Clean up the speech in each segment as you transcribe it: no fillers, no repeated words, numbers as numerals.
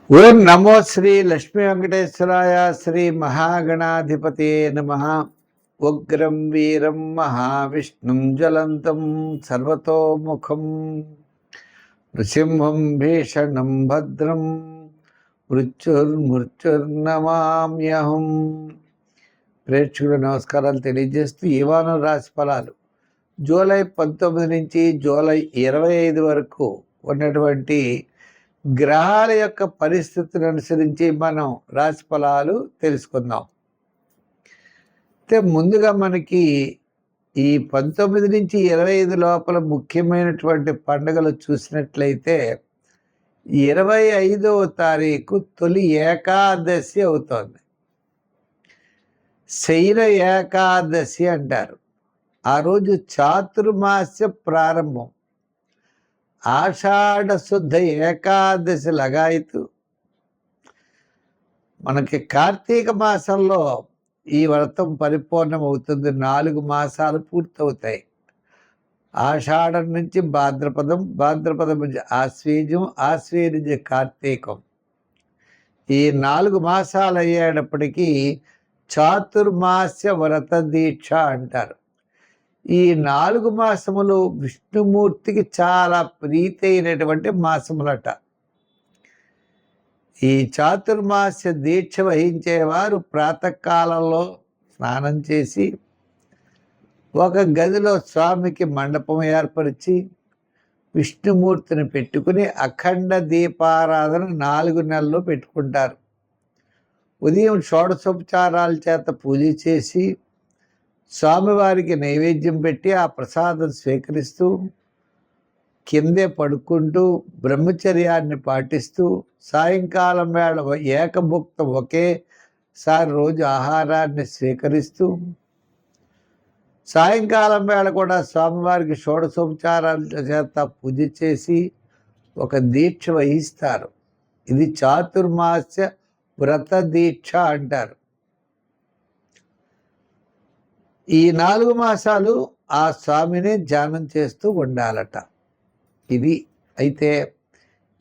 ఓం నమో శ్రీ లక్ష్మీ వెంకటేశ్వరాయ. శ్రీ మహాగణాధిపతే నమః. ఉగ్రం వీరం మహావిష్ణుం జ్వలంతం సర్వతోముఖం నృసింహం భీషణం భద్రం మృత్యుర్నమామ్యహం. ప్రేక్షకులు నమస్కారాలు తెలియజేస్తూ ఈ వారం రాశి ఫలాలు జూలై 19 నుంచి జూలై 25 వరకు ఉన్నటువంటి గ్రహాల యొక్క పరిస్థితిని అనుసరించి మనం రాశి ఫలాలు తెలుసుకుందాం. అయితే ముందుగా మనకి ఈ 19 నుంచి 25 లోపల ముఖ్యమైనటువంటి పండుగలు చూసినట్లయితే 25వ తారీఖు తొలి ఏకాదశి అవుతోంది. శైల ఏకాదశి అంటారు. ఆ రోజు చాతుర్మాస్య ప్రారంభం. ఆషాఢ శుద్ధ ఏకాదశి లగాయతు. మనకి కార్తీక మాసంలో ఈ వ్రతం పరిపూర్ణం అవుతుంది. 4 మాసాలు పూర్తవుతాయి. ఆషాఢం నుంచి భాద్రపదం, భాద్రపదం నుంచి ఆశ్వీజం, ఆశ్వీజం నుంచి కార్తీకం. ఈ 4 మాసాలు అయ్యేటప్పటికీ చాతుర్మాస్య వ్రత దీక్ష అంటారు. ఈ 4 మాసములు విష్ణుమూర్తికి చాలా ప్రీతి అయినటువంటి మాసములట. ఈ చాతుర్మాస్య దీక్ష వహించేవారు ప్రాతకాలంలో స్నానం చేసి ఒక గదిలో స్వామికి మండపం ఏర్పరిచి విష్ణుమూర్తిని పెట్టుకుని అఖండ దీపారాధన 4 నెలలు పెట్టుకుంటారు. ఉదయం షోడశోపచారాల చేత పూజ చేసి స్వామివారికి నైవేద్యం పెట్టి ఆ ప్రసాదం స్వీకరిస్తూ కిందే పడుకుంటూ బ్రహ్మచర్యాన్ని పాటిస్తూ సాయంకాలం వేళ ఏకభుక్త ఒకేసారి రోజు ఆహారాన్ని స్వీకరిస్తూ సాయంకాలం వేళ కూడా స్వామివారికి షోడశోపచారాల చేత పూజ చేసి ఒక దీక్ష వహిస్తారు. ఇది చాతుర్మాస్య వ్రత దీక్ష అంటారు. ఈ 4 మాసాలు ఆ స్వామిని ధ్యానం చేస్తూ ఉండాలట. ఇది అయితే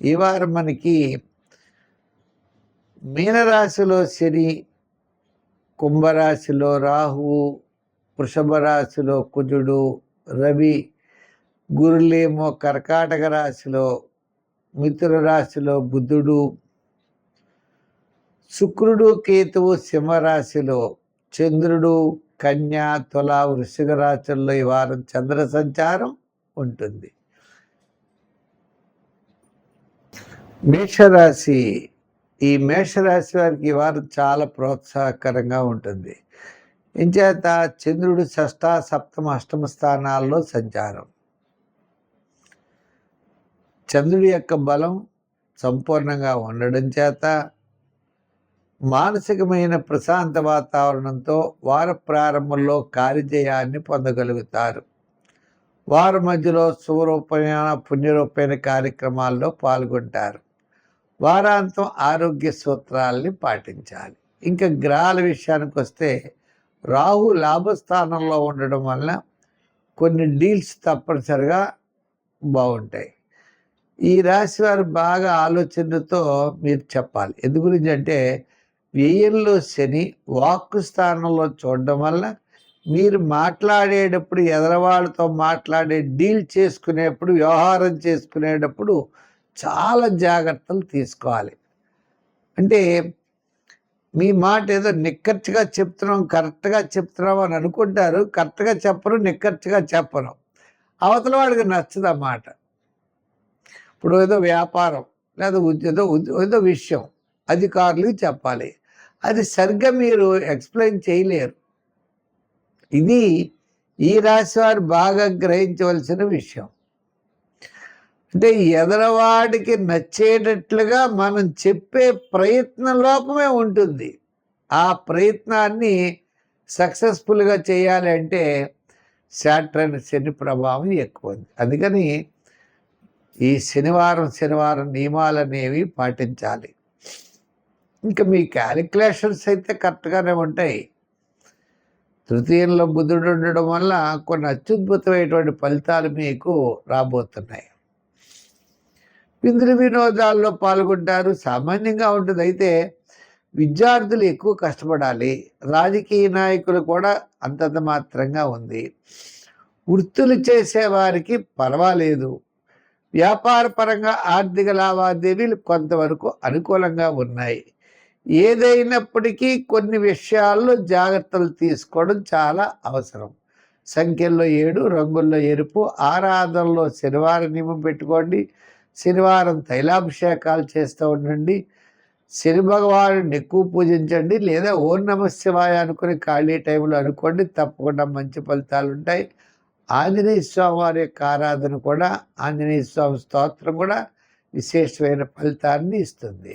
ఈ వారం మనకి మీనరాశిలో శని, కుంభరాశిలో రాహువు, వృషభ రాశిలో కుజుడు, రవి, గురులేమో కర్కాటక రాశిలో, మిథున రాశిలో బుధుడు, శుక్రుడు, కేతువు సింహరాశిలో, చంద్రుడు కన్యా, తుల, వృశ్చిక రాశుల్లో ఈ వారం చంద్ర సంచారం ఉంటుంది. మేషరాశి, ఈ మేషరాశి వారికి ఈ వారం చాలా ప్రోత్సాహకరంగా ఉంటుంది. ఇంచేత చంద్రుడు 6వ, 7వ, 8వ స్థానాల్లో సంచారం. చంద్రుడి యొక్క బలం సంపూర్ణంగా ఉండడం చేత మానసికమైన ప్రశాంత వాతావరణంతో వార ప్రారంభంలో కార్యజయాన్ని పొందగలుగుతారు. వారం మధ్యలో శుభరూపమైన పుణ్యరూపమైన కార్యక్రమాల్లో పాల్గొంటారు. వారాంతం ఆరోగ్య సూత్రాలని పాటించాలి. ఇంకా గ్రహాల విషయానికి వస్తే రాహు లాభస్థానంలో ఉండడం వల్ల కొన్ని డీల్స్ తప్పనిసరిగా బాగుంటాయి. ఈ రాశి వారు బాగా ఆలోచనతో మీరు చెప్పాలి. ఎందు గురించి అంటే వ్యయంలో శని వాక్కు స్థానంలో చూడడం వల్ల మీరు మాట్లాడేటప్పుడు ఎదరవాళ్ళతో మాట్లాడే డీల్ చేసుకునేప్పుడు, వ్యవహారం చేసుకునేటప్పుడు చాలా జాగ్రత్తలు తీసుకోవాలి. అంటే మీ మాట ఏదో నిక్కచ్చిగా చెప్తున్నాం, కరెక్ట్గా చెప్తున్నాం అని అనుకుంటారు. కరెక్ట్గా చెప్పరు, నిక్కచ్చిగా చెప్పరు. అవతల వాడికి నచ్చదు ఆ మాట. ఇప్పుడు ఏదో వ్యాపారం లేదా ఏదో విషయం అధికారులకు చెప్పాలి, అది సరిగ్గా మీరు ఎక్స్ప్లెయిన్ చేయలేరు. ఇది ఈ రాశి వారు బాగా గ్రహించవలసిన విషయం. అంటే ఎదరవాడికి నచ్చేటట్లుగా మనం చెప్పే ప్రయత్న లోపమే ఉంటుంది. ఆ ప్రయత్నాన్ని సక్సెస్ఫుల్గా చేయాలి అంటే శాట్రైన్ శని ప్రభావం ఎక్కువ ఉంది. అందుకని ఈ శనివారం నియమాలు అనేవి పాటించాలి. ఇంకా మీ క్యాలిక్యులేషన్స్ అయితే కరెక్ట్గానే ఉంటాయి. తృతీయంలో బుధుడు ఉండడం వల్ల కొన్ని అత్యద్భుతమైనటువంటి ఫలితాలు మీకు రాబోతున్నాయి. విందులు వినోదాల్లో పాల్గొంటారు, సామాన్యంగా ఉంటుంది. అయితే విద్యార్థులు ఎక్కువ కష్టపడాలి. రాజకీయ నాయకులు కూడా అంతంత మాత్రంగా ఉంది. వృత్తులు చేసేవారికి పర్వాలేదు. వ్యాపార పరంగా ఆర్థిక లావాదేవీలు కొంతవరకు అనుకూలంగా ఉన్నాయి. ఏదైనప్పటికీ కొన్ని విషయాల్లో జాగ్రత్తలు తీసుకోవడం చాలా అవసరం. సంఖ్యల్లో 7, రంగుల్లో ఎరుపు, ఆరాధనలో శనివారం నియమం పెట్టుకోండి. శనివారం తైలాభిషేకాలు చేస్తూ ఉండండి. శని భగవానుడిని ఎక్కువ పూజించండి, లేదా ఓం నమః శివాయ అనుకుని ఖాళీ టైంలో అనుకోండి, తప్పకుండా మంచి ఫలితాలు ఉంటాయి. ఆంజనేయ స్వామి వారి యొక్క ఆరాధన కూడా, ఆంజనేయ స్వామి స్తోత్రం కూడా విశేషమైన ఫలితాన్ని ఇస్తుంది.